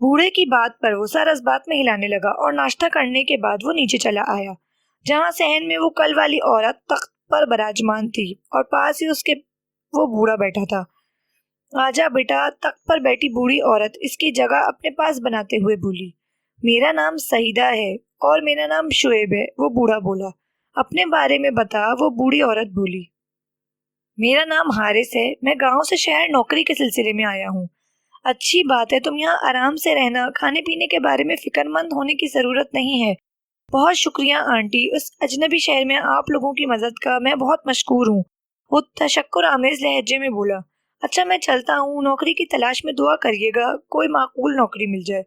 بوڑھے کی بات پر وہ سر اس بات میں ہلانے لگا اور ناشتہ کرنے کے بعد وہ نیچے چلا آیا جہاں صحن میں وہ کل والی عورت تخت پر براجمان تھی اور پاس ہی اس کے وہ بوڑھا بیٹھا تھا۔ آجا بیٹا، تخت پر بیٹھی بوڑھی عورت اس کی جگہ اپنے پاس بناتے ہوئے بولی۔ میرا نام سعیدہ ہے اور میرا نام شعیب ہے، وہ بوڑھا بولا۔ اپنے بارے میں بتا، وہ بوڑھی عورت بولی۔ میرا نام حارث ہے، میں گاؤں سے شہر نوکری کے سلسلے میں آیا ہوں۔ اچھی بات ہے، تم یہاں آرام سے رہنا، کھانے پینے کے بارے میں فکر مند ہونے کی ضرورت نہیں ہے۔ بہت شکریہ آنٹی، اس اجنبی شہر میں آپ لوگوں کی مدد کا میں بہت مشکور ہوں، وہ تشکر آمیز لہجے میں بولا۔ اچھا میں چلتا ہوں، نوکری کی تلاش میں دعا کریے گا، کوئی معقول نوکری مل جائے۔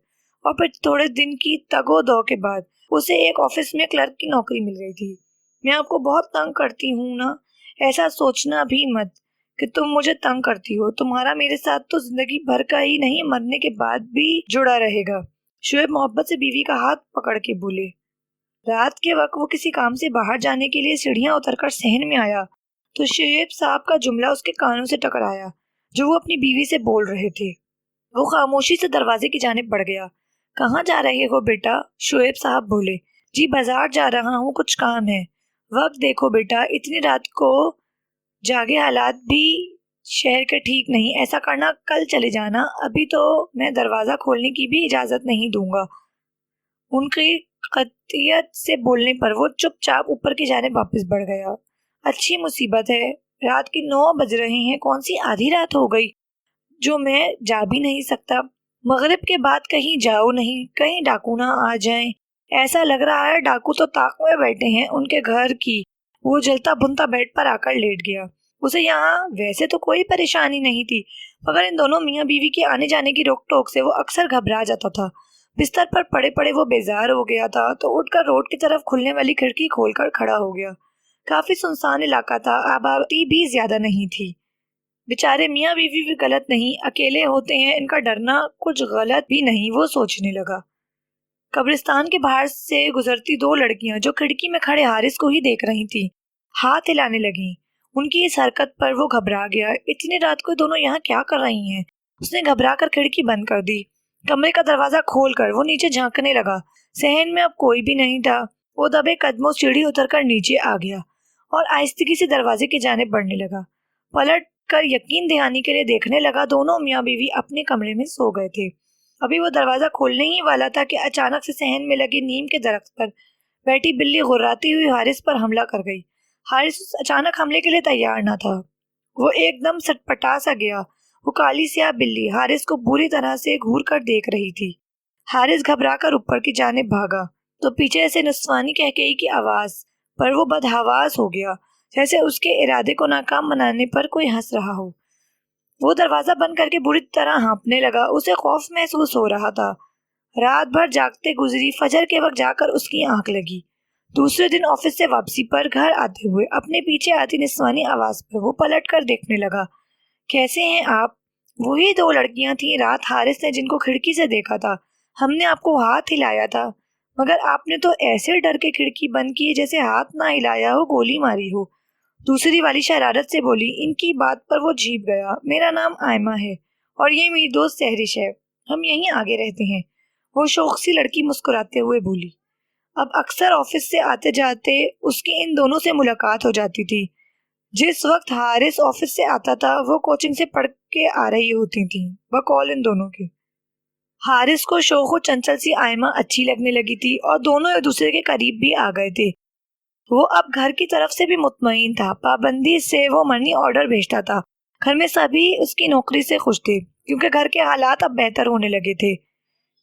اور پھر تھوڑے دن کی تگ و دو کے بعد اسے ایک آفس میں کلرک کی نوکری مل گئی تھی۔ میں آپ کو بہت تنگ کرتی ہوں نا، ایسا سوچنا بھی مت کہ تم مجھے تنگ کرتی ہو، تمہارا میرے ساتھ تو زندگی بھر کا ہی نہیں، مرنے کے بعد بھی جڑا رہے گا۔ شعیب محبت سے بیوی کا ہاتھ پکڑ کے بولے۔ رات کے وقت وہ کسی کام سے باہر جانے کے لیے سیڑھیاں اتر کر صحن میں آیا تو شعیب صاحب کا جملہ اس کے کانوں سے ٹکرایا جو وہ اپنی بیوی سے بول رہے تھے۔ وہ خاموشی سے دروازے کی جانب بڑھ گیا۔ کہاں جا رہے ہو بیٹا؟ شعیب صاحب بولے۔ جی بازار جا رہا ہوں، کچھ کام ہے۔ وقت دیکھو بیٹا، اتنی رات کو جاگے، حالات بھی شہر کے ٹھیک نہیں، ایسا کرنا کل چلے جانا، ابھی تو میں دروازہ کھولنے کی بھی اجازت نہیں دوں گا۔ ان کی قطعیت سے بولنے پر وہ چپ چاپ اوپر کی جانب واپس بڑھ گیا۔ اچھی مصیبت ہے، رات کی 9 بج رہے ہیں، کون سی آدھی رات ہو گئی جو میں جا بھی نہیں سکتا۔ مغرب کے بعد کہیں جاؤ نہیں، کہیں ڈاکو نہ آ جائیں، ایسا لگ رہا ہے ڈاکو تو طاق میں بیٹھے ہیں ان کے گھر کی۔ وہ جلتا بھنتا بیڈ پر آ کر لیٹ گیا۔ اسے یہاں ویسے تو کوئی پریشانی نہیں تھی، مگر ان دونوں میاں بیوی کے آنے جانے کی روک ٹوک سے وہ اکثر گھبرا جاتا تھا۔ بستر پر پڑے پڑے وہ بیزار ہو گیا تھا تو اٹھ کر روڈ کی طرف کھلنے والی کھڑکی کھول کر کھڑا ہو گیا۔ کافی سنسان علاقہ تھا، آبادی بھی زیادہ نہیں تھی۔ بیچارے میاں بیوی بھی غلط نہیں، اکیلے ہوتے ہیں، ان کا ڈرنا کچھ غلط بھی نہیں، وہ سوچنے لگا۔ قبرستان کے باہر سے گزرتی 2 لڑکیاں جو کھڑکی میں کھڑے حارث کو ہی دیکھ رہی تھیں ہاتھ ہلانے لگیں۔ ان کی اس حرکت پر وہ گھبرا گیا۔ اتنی رات کو دونوں یہاں کیا کر رہی ہیں؟ اس نے گھبرا کر کھڑکی بند کر دی۔ کمرے کا دروازہ کھول کر وہ نیچے جھانکنے لگا۔ صحن میں اب کوئی بھی نہیں تھا۔ وہ دبے قدموں سیڑھی اتر کر نیچے آ گیا اور آہستگی سے دروازے کی جانب بڑھنے لگا۔ پلٹ کر یقین دہانی کے لیے دیکھنے لگا، دونوں میاں بیوی اپنے کمرے میں سو گئے تھے۔ ابھی وہ دروازہ کھولنے ہی والا تھا کہ اچانک سے صحن میں لگے نیم کے درخت پر بیٹھی بلی غراتی ہوئی حارث پر حملہ کر گئی۔ حارث اس اچانک حملے کے لیے تیار نہ تھا۔ وہ ایک دم سٹپٹا سا گیا۔ وہ کالی سیاہ بلی حارث کو بری طرح سے گھور کر دیکھ رہی تھی۔ حارث گھبرا کر اوپر کی جانب بھاگا تو پیچھے سے نسوانی کہکہی کی آواز پر وہ بدحواس ہو گیا، جیسے اس کے ارادے کو ناکام بنانے پر کوئی ہنس رہا ہو۔ وہ دروازہ بند کر کے بری طرح ہانپنے لگا، اسے خوف محسوس ہو رہا تھا۔ رات بھر جاگتے گزری، فجر کے وقت جا کر اس کی آنکھ لگی۔ دوسرے دن آفس سے واپسی پر گھر آتے ہوئے اپنے پیچھے آتی نسوانی آواز پر وہ پلٹ کر دیکھنے لگا۔ کیسے ہیں آپ؟ وہی 2 لڑکیاں تھیں رات حارث نے جن کو کھڑکی سے دیکھا تھا۔ ہم نے آپ کو ہاتھ ہلایا تھا، مگر آپ نے تو ایسے ڈر کے کھڑکی بند کی جیسے ہاتھ نہ ہلایا ہو گولی ماری ہو۔ دوسری والی شرارت سے بولی۔ ان کی بات پر وہ جھیپ گیا۔ میرا نام آئمہ ہے اور یہ میری دوست سہرش ہے، ہم یہیں آگے رہتے ہیں، وہ شوخ سی لڑکی مسکراتے ہوئے بولی۔ اب اکثر آفس سے آتے جاتے اس کی ان دونوں سے ملاقات ہو جاتی تھی۔ جس وقت حارث آفس سے آتا تھا وہ کوچنگ سے پڑھ کے آ رہی ہوتی تھیں بقول ان دونوں کے۔ حارث کو شوخ و چنچل سی آئمہ اچھی لگنے لگی تھی اور دونوں ایک دوسرے کے قریب بھی آ گئے تھے۔ وہ اب گھر کی طرف سے بھی مطمئن تھا، پابندی سے وہ منی آرڈر بھیجتا تھا۔ گھر میں سبھی اس کی نوکری سے خوش تھے کیونکہ گھر کے حالات اب بہتر ہونے لگے تھے۔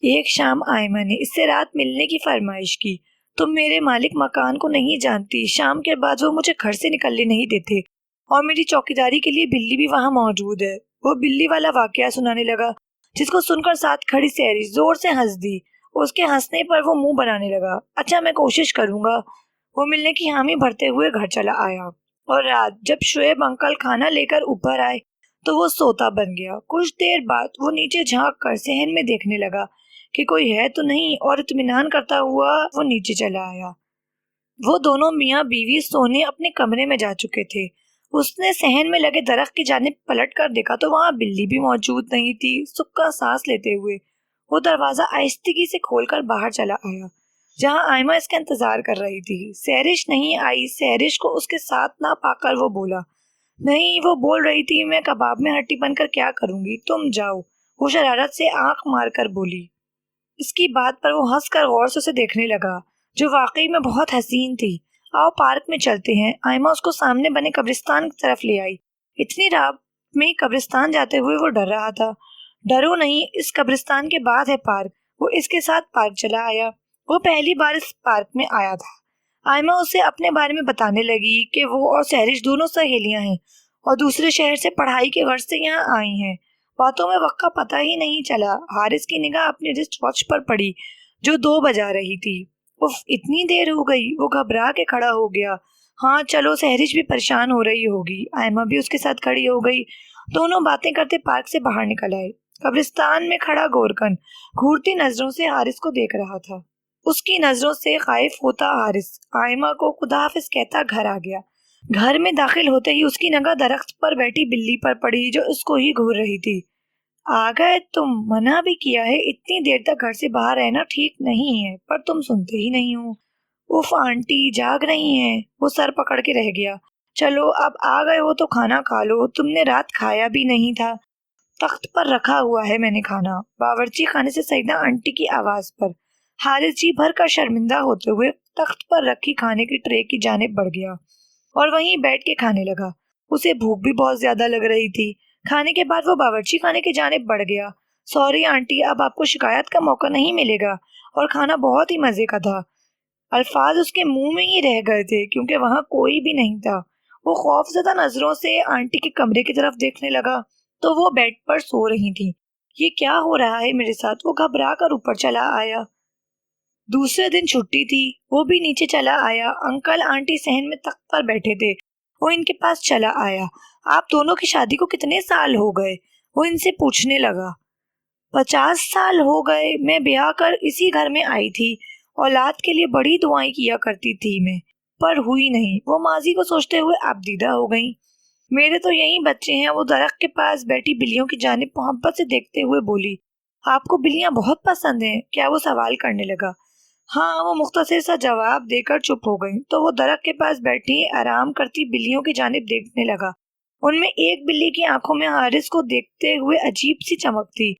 ایک شام آئمہ نے اس سے رات ملنے کی فرمائش کی۔ تم میرے مالک مکان کو نہیں جانتی، شام کے بعد وہ مجھے گھر سے نکلنے نہیں دیتے اور میری چوکیداری کے لیے بلی بھی وہاں موجود ہے۔ وہ بلی والا واقعہ سنانے لگا جس کو سن کر ساتھ کھڑی سہرش زور سے ہنس دی۔ اس کے ہنسنے پر وہ منہ بنانے لگا۔ اچھا میں کوشش کروں گا۔ وہ ملنے کی حامی بھرتے ہوئے گھر چلا آیا اور رات جب شعیب انکل کھانا لے کر اوپر آئے تو وہ سوتا بن گیا۔ کچھ دیر بعد وہ نیچے جھانک کر صحن میں دیکھنے لگا کہ کوئی ہے تو نہیں اور اطمینان کرتا ہوا وہ نیچے چلا آیا۔ وہ دونوں میاں بیوی سونے اپنے کمرے میں جا چکے تھے۔ اس نے صحن میں لگے درخت کی جانب پلٹ کر دیکھا تو وہاں بلی بھی موجود نہیں تھی۔ سکا سانس لیتے ہوئے وہ دروازہ آہستگی سے کھول کر باہر چلا آیا جہاں آئمہ اس کا انتظار کر رہی تھی۔ سہرش نہیں آئی۔ سہرش کو اس کے ساتھ نہ پا کر وہ بولا، نہیں، وہ بول رہی تھی میں کباب میں ہڈی بن کر کیا کروں گی، تم جاؤ۔ وہ شرارت سے آنکھ مار کر بولی۔ اس کی بات پر وہ ہنس کر غور سے اسے دیکھنے لگا جو واقعی میں بہت حسین تھی۔ آؤ پارک میں چلتے ہیں۔ آئمہ اس کو سامنے بنے قبرستان کی طرف لے آئی۔ اتنی رات میں قبرستان جاتے ہوئے وہ ڈر رہا تھا۔ ڈرو نہیں، اس قبرستان کے بعد ہے پارک۔ وہ اس کے ساتھ پارک چلا آیا۔ وہ پہلی بار اس پارک میں آیا تھا۔ آئمہ اسے اپنے بارے میں بتانے لگی کہ وہ اور سہرش دونوں سہیلیاں ہیں اور دوسرے شہر سے پڑھائی کے غرض سے یہاں آئی ہیں۔ باتوں میں وقت کا پتہ ہی نہیں چلا۔ حارث کی نگاہ اپنی رسٹ واچ پر پڑی جو 2 بجا رہی تھی۔ اف، اتنی دیر ہو گئی۔ وہ گھبرا کے کھڑا ہو گیا۔ ہاں چلو، سہرش بھی پریشان ہو رہی ہوگی۔ آئمہ بھی اس کے ساتھ کھڑی ہو گئی۔ دونوں باتیں کرتے پارک سے باہر نکل آئے۔ قبرستان میں کھڑا گورکن گھورتی نظروں سے حارث کو دیکھ رہا تھا۔ اس کی نظروں سے خائف ہوتا حارث آئمہ کو خدا حافظ کہتا گھر آ گیا۔ گھر میں داخل ہوتے ہی اس کی نگاہ درخت پر بیٹھی بلی پر پڑی جو اس کو ہی گھور رہی تھی۔ آ گئے تم؟ منع بھی کیا ہے، اتنی دیر تک گھر سے باہر رہنا ٹھیک نہیں ہے، پر تم سنتے ہی نہیں ہو۔ اف آنٹی جاگ رہی ہیں۔ وہ سر پکڑ کے رہ گیا۔ چلو اب آ گئے ہو تو کھانا کھا لو، تم نے رات کھایا بھی نہیں تھا۔ تخت پر رکھا ہوا ہے میں نے کھانا۔ باورچی خانے سے سیدہ آنٹی کی آواز پر حارث جی بھر کر شرمندہ ہوتے ہوئے تخت پر رکھی کھانے کی ٹرے کی جانب بڑھ گیا اور وہیں بیٹھ کے کھانے لگا۔ اسے بھوک بھی بہت زیادہ لگ رہی تھی۔ کھانے کے بعد وہ باورچی خانے کی جانب بڑھ گیا۔ سوری آنٹی، اب آپ کو شکایت کا موقع نہیں ملے گا، اور کھانا بہت ہی مزے کا تھا۔ الفاظ اس کے منہ میں ہی رہ گئے تھے کیونکہ وہاں کوئی بھی نہیں تھا۔ وہ خوف زدہ نظروں سے آنٹی کے کمرے کی طرف دیکھنے لگا تو وہ بیڈ پر سو رہی تھی۔ یہ کیا ہو رہا ہے میرے ساتھ؟ وہ گھبرا کر اوپر چلا آیا۔ دوسرے دن چھٹی تھی۔ وہ بھی نیچے چلا آیا۔ انکل آنٹی صحن میں تخت پر بیٹھے تھے۔ وہ ان کے پاس چلا آیا۔ آپ دونوں کی شادی کو کتنے سال ہو گئے؟ وہ ان سے پوچھنے لگا۔ 50 سال ہو گئے۔ میں بیاہ کر اسی گھر میں آئی تھی۔ اولاد کے لیے بڑی دعائیں کیا کرتی تھی میں، پر ہوئی نہیں۔ وہ ماضی کو سوچتے ہوئے آبدیدہ ہو گئیں۔ میرے تو یہی بچے ہیں۔ وہ درخت کے پاس بیٹھی بلیوں کی جانب محبت سے دیکھتے ہوئے بولی۔ آپ کو بلیاں بہت پسند ہیں کیا؟ وہ سوال کرنے لگا۔ ہاں، وہ مختصر سا جواب دے کر چپ ہو گئی تو وہ درخت کے پاس بیٹھی آرام کرتی بلیوں کی جانب دیکھنے لگا۔ ان میں ایک بلی کی آنکھوں میں حارث کو دیکھتے ہوئے عجیب سی چمک تھی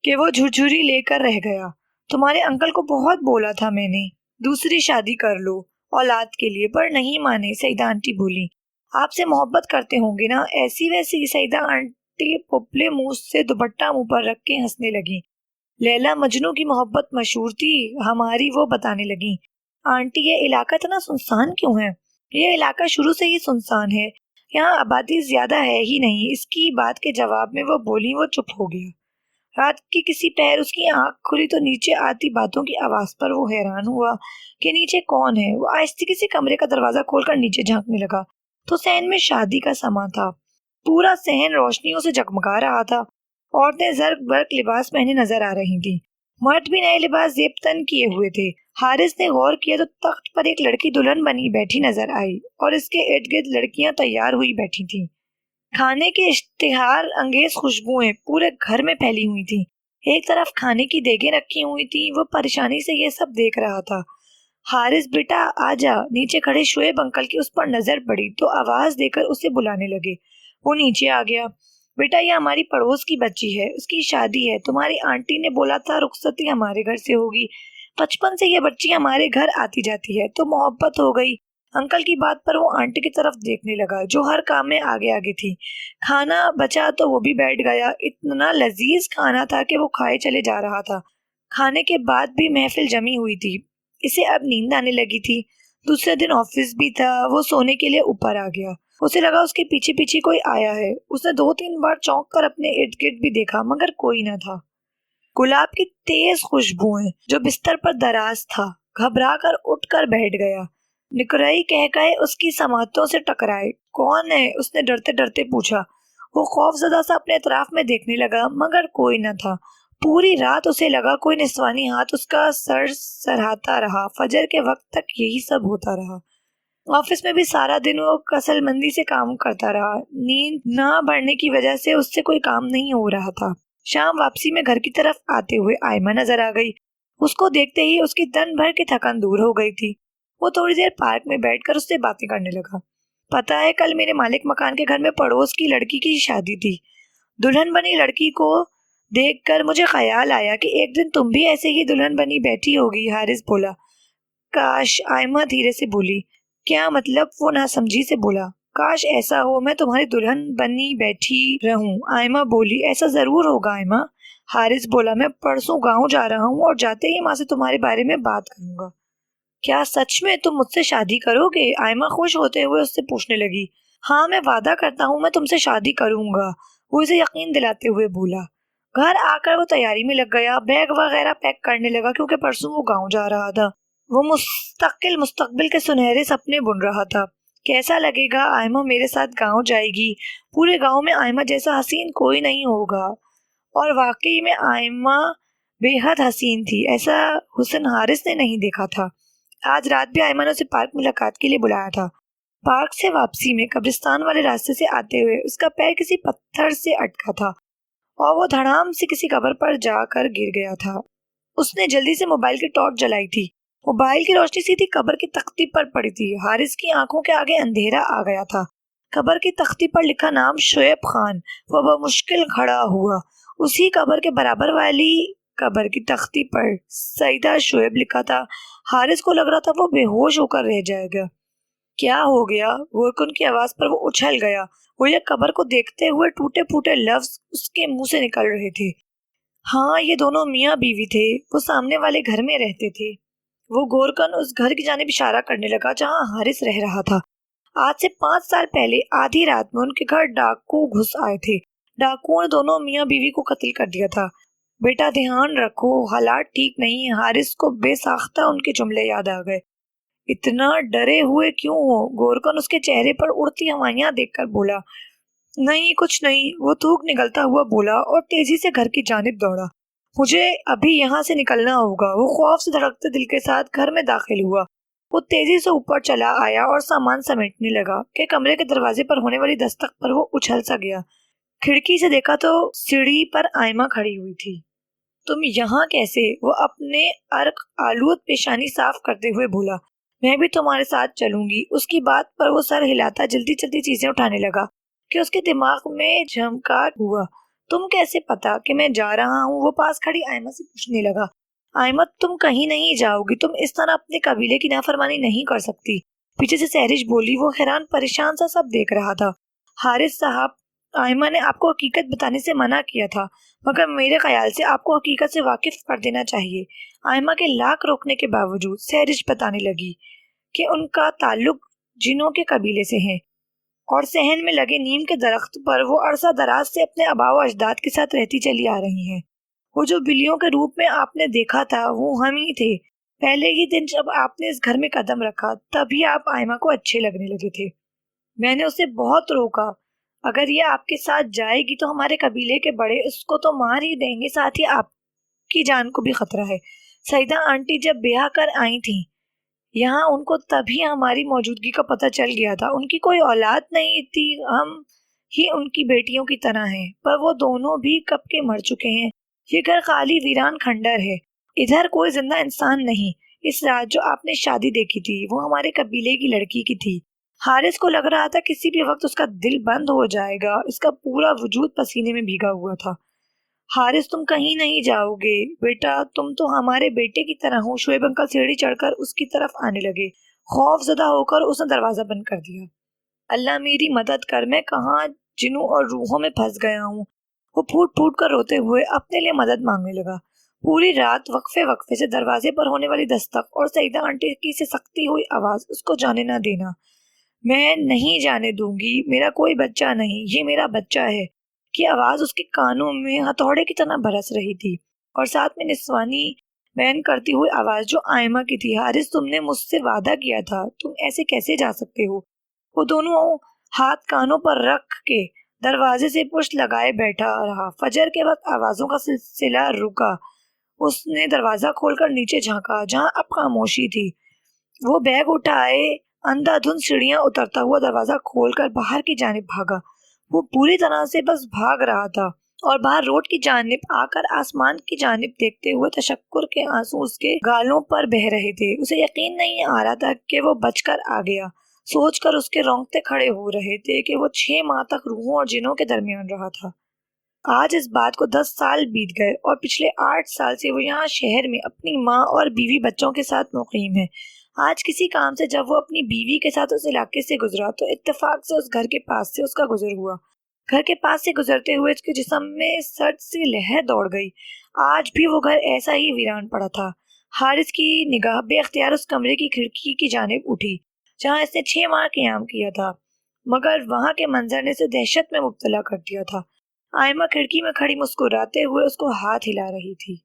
کہ وہ جھرجھری لے کر رہ گیا۔ تمہارے انکل کو بہت بولا تھا میں نے، دوسری شادی کر لو اولاد کے لیے، پر نہیں مانے، سیدہ آنٹی بولی۔ آپ سے محبت کرتے ہوں گے نا؟ ایسی ویسی سیدہ آنٹی پپلے منہ سے دوپٹہ منہ پر رکھ کے ہنسنے لگی۔ لیلا مجنوں کی محبت مشہور تھی ہماری، وہ بتانے لگی۔ آنٹی یہ علاقہ اتنا سنسان کیوں ہے؟ یہ علاقہ شروع سے ہی سنسان ہے، یہاں آبادی زیادہ ہے ہی نہیں۔ اس کی بات کے جواب میں وہ بولی۔ وہ چپ ہو گیا۔ رات کی کسی پہر اس کی آنکھ کھلی تو نیچے آتی باتوں کی آواز پر وہ حیران ہوا کہ نیچے کون ہے۔ وہ آہستگی سے کمرے کا دروازہ کھول کر نیچے جھانکنے لگا تو صحن میں شادی کا سماں تھا۔ پورا صحن روشنیوں سے جگمگا رہا تھا۔ عورتیں زرق برق لباس پہنے نظر آ رہی تھیں۔ مرد بھی نئے لباس زیب تن کیے ہوئے تھے۔ حارث نے غور کیا تو تخت پر ایک لڑکی دلہن بنی بیٹھی نظر آئی اور اس کے ارد گرد لڑکیاں تیار ہوئی بیٹھی تھیں۔ کھانے کے اشتہار انگیز خوشبوئیں پورے گھر میں پھیلی ہوئی تھیں۔ ایک طرف کھانے کی دیگیں رکھی ہوئی تھیں۔ وہ پریشانی سے یہ سب دیکھ رہا تھا۔ حارث بیٹا آ جا۔ نیچے کھڑے شعیب انکل کی اس پر نظر پڑی تو آواز دے کر اسے بلانے لگے۔ وہ نیچے آ گیا۔ بیٹا یہ ہماری پڑوس کی بچی ہے، اس کی شادی ہے، تمہاری آنٹی نے بولا تھا رخصتی ہمارے گھر سے ہوگی۔ بچپن سے یہ بچی ہمارے گھر آتی جاتی ہے تو محبت ہو گئی۔ انکل کی بات پر وہ آنٹی کی طرف دیکھنے لگا جو ہر کام میں آگے آگے تھی۔ کھانا بچا تو وہ بھی بیٹھ گیا۔ اتنا لذیذ کھانا تھا کہ وہ کھائے چلے جا رہا تھا۔ کھانے کے بعد بھی محفل جمی ہوئی تھی۔ اسے اب نیند آنے لگی تھی۔ دوسرے دن آفس بھی تھا۔ وہ سونے کے لیے اوپر آ گیا۔ اسے لگا اس کے پیچھے پیچھے کوئی آیا ہے۔ اس نے 2-3 بار چونک کر اپنے ارد گرد بھی دیکھا مگر کوئی نہ تھا۔ گلاب کی تیز خوشبوئیں جو بستر پر دراز تھا۔ گھبرا کر اٹھ کر بیٹھ گیا۔ نکرئی کہہ کہے اس کی سماعتوں سے ٹکرائے۔ کون ہے؟ اس نے ڈرتے ڈرتے پوچھا۔ وہ خوف زدہ سا اپنے اطراف میں دیکھنے لگا مگر کوئی نہ تھا۔ پوری رات اسے لگا کوئی نسوانی ہاتھ اس کا سر سرہاتا رہا۔ فجر کے وقت تک یہی سب ہوتا رہا۔ آفس میں بھی سارا دن وہ کسل مندی سے کام کرتا رہا۔ نیند نہ بڑھنے کی وجہ سے اس سے کوئی کام نہیں ہو رہا تھا۔ شام واپسی میں گھر کی طرف آتے ہوئے آئمہ نظر آ گئی۔ اس کو دیکھتے ہی اس کی دن بھر کی تھکن دور ہو گئی تھی۔ وہ تھوڑی دیر پارک میں بیٹھ کر اس سے باتیں کرنے لگا۔ پتہ ہے کل میرے مالک مکان کے گھر میں پڑوس کی لڑکی کی شادی تھی۔ دلہن بنی لڑکی کو دیکھ کر مجھے خیال آیا کہ ایک دن تم بھی ایسے ہی دلہن بنی بیٹھی ہوگی، حارث بولا۔ کاش، آئمہ دھیرے سے بولی۔ کیا مطلب؟ وہ ناسمجھی سے بولا۔ کاش ایسا ہو، میں تمہاری دلہن بنی بیٹھی رہوں، آئمہ بولی۔ ایسا ضرور ہوگا آئمہ، حارث بولا۔ میں پرسوں گاؤں جا رہا ہوں اور جاتے ہی ماں سے تمہارے بارے میں بات کروں گا۔ کیا سچ میں تم مجھ سے شادی کرو گے؟ آئمہ خوش ہوتے ہوئے اس سے پوچھنے لگی۔ ہاں، میں وعدہ کرتا ہوں میں تم سے شادی کروں گا، وہ اسے یقین دلاتے ہوئے بولا۔ گھر آ کر وہ تیاری میں لگ گیا، بیگ وغیرہ پیک کرنے لگا کیونکہ پرسوں وہ گاؤں جا رہا تھا۔ وہ مستقبل کے سنہرے سپنے بن رہا تھا۔ کیسا لگے گا آئمہ میرے ساتھ گاؤں جائے گی؟ پورے گاؤں میں آئمہ جیسا حسین کوئی نہیں ہوگا۔ اور واقعی میں آئمہ بے حد حسین تھی، ایسا حسن حارث نے نہیں دیکھا تھا۔ آج رات بھی آئمہ نے اسے پارک ملاقات کے لیے بلایا تھا۔ پارک سے واپسی میں قبرستان والے راستے سے آتے ہوئے اس کا پیر کسی پتھر سے اٹکا تھا اور وہ دھڑام سے کسی قبر پر جا کر گر گیا تھا۔ اس نے جلدی سے موبائل کی ٹارچ جلائی تھی۔ موبائل کی روشنی سیدھی قبر کی تختی پر پڑی تھی۔ حارث کی آنکھوں کے آگے اندھیرا آ گیا تھا۔ قبر کی تختی پر لکھا نام شعیب خان۔ وہ بمشکل کھڑا ہوا۔ اسی قبر کے برابر والی قبر کی تختی پر سیدہ شعیب لکھا تھا۔ حارث کو لگ رہا تھا وہ بے ہوش ہو کر رہ جائے گا۔ کیا ہو گیا؟ گورکن کی آواز پر وہ اچھل گیا۔ وہ یہ قبر کو دیکھتے ہوئے ٹوٹے پھوٹے لفظ اس کے منہ سے نکل رہے تھے۔ ہاں، یہ دونوں میاں بیوی تھے، وہ سامنے والے گھر میں رہتے تھے۔ وہ گورکن اس گھر کی جانب اشارہ کرنے لگا جہاں حارث رہ رہا تھا۔ آج سے 5 سال پہلے آدھی رات میں ان کے گھر ڈاکو گھس آئے تھے۔ ڈاکوؤں نے دونوں میاں بیوی کو قتل کر دیا تھا۔ بیٹا دھیان رکھو، حالات ٹھیک نہیں۔ حارث کو بے ساختہ ان کے جملے یاد آ گئے۔ اتنا ڈرے ہوئے کیوں ہو؟ گورکن اس کے چہرے پر اڑتی ہوائیاں دیکھ کر بولا۔ نہیں، کچھ نہیں، وہ تھوک نگلتا ہوا بولا اور تیزی سے گھر کی جانب دوڑا۔ مجھے ابھی یہاں سے نکلنا ہوگا۔ وہ خوف سے دھڑکتے دل کے ساتھ گھر میں داخل ہوا۔ وہ تیزی سے اوپر چلا آیا اور سامان سمیٹنے لگا کہ کمرے کے دروازے پر ہونے والی دستک پر وہ اچھل سا گیا۔ کھڑکی سے دیکھا تو سیڑھی پر آئمہ کھڑی ہوئی تھی۔ تم یہاں کیسے؟ وہ اپنے عرق آلود پیشانی صاف کرتے ہوئے بولا۔ میں بھی تمہارے ساتھ چلوں گی۔ اس کی بات پر وہ سر ہلاتا جلدی جلدی چیزیں اٹھانے لگا کہ اس کے دماغ میں جھمکار ہوا۔ تم کیسے پتا کہ میں جا رہا ہوں؟ وہ پاس کھڑی آئمہ سے پوچھنے لگا۔ آئمہ، تم کہیں نہیں جاؤ گی، تم اس طرح اپنے قبیلے کی نافرمانی نہیں کر سکتی، پیچھے سے سہرش بولی۔ وہ حیران پریشان سا سب دیکھ رہا تھا۔ حارث صاحب، آئمہ نے آپ کو حقیقت بتانے سے منع کیا تھا، مگر میرے خیال سے آپ کو حقیقت سے واقف کر دینا چاہیے۔ آئمہ کے لاکھ روکنے کے باوجود سہرش بتانے لگی کہ ان کا تعلق جنوں کے قبیلے سے ہے اور صحن میں لگے نیم کے درخت پر وہ عرصہ دراز سے اپنے آباء و اجداد کے ساتھ رہتی چلی آ رہی ہیں۔ وہ جو بلیوں کے روپ میں آپ نے دیکھا تھا وہ ہم ہی تھے۔ پہلے ہی دن جب آپ نے اس گھر میں قدم رکھا تبھی آپ آئمہ کو اچھے لگنے لگے تھے۔ میں نے اسے بہت روکا، اگر یہ آپ کے ساتھ جائے گی تو ہمارے قبیلے کے بڑے اس کو تو مار ہی دیں گے، ساتھ ہی آپ کی جان کو بھی خطرہ ہے۔ سیدہ آنٹی جب بیاہ کر آئی تھیں یہاں، ان کو تبھی ہماری موجودگی کا پتہ چل گیا تھا۔ ان کی کوئی اولاد نہیں تھی، ہم ہی ان کی بیٹیوں کی طرح ہیں، پر وہ دونوں بھی کب کے مر چکے ہیں۔ یہ گھر خالی ویران کھنڈر ہے، ادھر کوئی زندہ انسان نہیں۔ اس رات جو آپ نے شادی دیکھی تھی وہ ہمارے قبیلے کی لڑکی کی تھی۔ حارث کو لگ رہا تھا کسی بھی وقت اس کا دل بند ہو جائے گا، اس کا پورا وجود پسینے میں بھیگا ہوا تھا۔ حارث، تم کہیں نہیں جاؤ گے بیٹا، تم تو ہمارے بیٹے کی طرح ہو۔ شعیب انکل سیڑھی چڑھ کر اس کی طرف آنے لگے۔ خوف زدہ ہو کر اس نے دروازہ بند کر دیا۔ اللہ میری مدد کر، میں کہاں جنوں اور روحوں میں پھنس گیا ہوں۔ وہ پھوٹ پھوٹ کر روتے ہوئے اپنے لیے مدد مانگنے لگا۔ پوری رات وقفے وقفے سے دروازے پر ہونے والی دستک اور سیدہ آنٹی کی سے سکتی ہوئی آواز اس کو جانے نہ دینا۔ میں نہیں جانے دوں گی، میرا کوئی بچہ نہیں، یہ میرا بچہ ہے کی آواز اس کے کانوں میں ہتھوڑے کی طرح برس رہی تھی، اور ساتھ میں نسوانی بیان کرتی ہوئی آواز جو آئمہ کی تھی۔ حارث، تم نے مجھ سے وعدہ کیا تھا، تم ایسے کیسے جا سکتے ہو؟ وہ دونوں ہاتھ کانوں پر رکھ کے دروازے سے پشت لگائے بیٹھا رہا۔ فجر کے وقت آوازوں کا سلسلہ رکا۔ اس نے دروازہ کھول کر نیچے جھانکا جہاں اب خاموشی تھی۔ وہ بیگ اٹھائے اندھا دھند سیڑھیاں اترتا ہوا دروازہ کھول کر باہر کی جانب بھاگا۔ وہ پوری طرح سے بس بھاگ رہا تھا۔ اور باہر روڈ کی جانب آ کر آسمان کی جانب دیکھتے ہوئے تشکر کے آنسو اس کے گالوں پر بہہ رہے تھے۔ اسے یقین نہیں آ رہا تھا کہ وہ بچ کر آ گیا۔ سوچ کر اس کے رونگٹے کھڑے ہو رہے تھے کہ وہ 6 ماہ تک روحوں اور جنوں کے درمیان رہا تھا۔ آج اس بات کو 10 سال بیت گئے اور پچھلے 8 سال سے وہ یہاں شہر میں اپنی ماں اور بیوی بچوں کے ساتھ مقیم ہے۔ آج کسی کام سے جب وہ اپنی بیوی کے ساتھ اس علاقے سے گزرا تو اتفاق سے اس گھر کے پاس سے اس کا گزر ہوا۔ گھر کے پاس سے گزرتے ہوئے اس کے جسم میں سرد سی لہر دوڑ گئی۔ آج بھی وہ گھر ایسا ہی ویران پڑا تھا۔ حارث کی نگاہ بے اختیار اس کمرے کی کھڑکی کی جانب اٹھی جہاں اس نے 6 ماہ قیام کیا تھا، مگر وہاں کے منظر نے اسے دہشت میں مبتلا کر دیا تھا۔ آئمہ کھڑکی میں کھڑی مسکراتے ہوئے اس کو ہاتھ ہلا رہی تھی۔